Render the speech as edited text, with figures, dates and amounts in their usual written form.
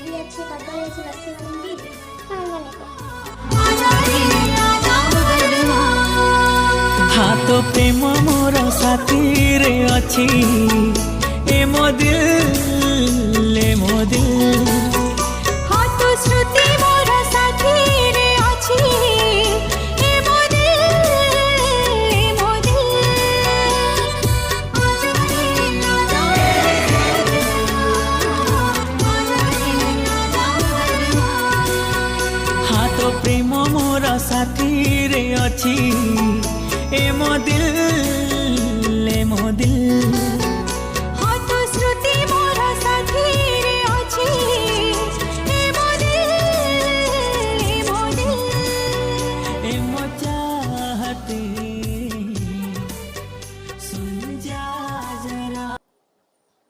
दही अच्छी कदम अच्छी लस्सी संगीत हाँ तो प्रेम मोर साथी रे अच्छी ए मो दिल हाँ तो श्रुति मोर साथी रे अच्छी ए मो दिल हाँ तो प्रेम मोर साथी रे अच्छी ए मो दिल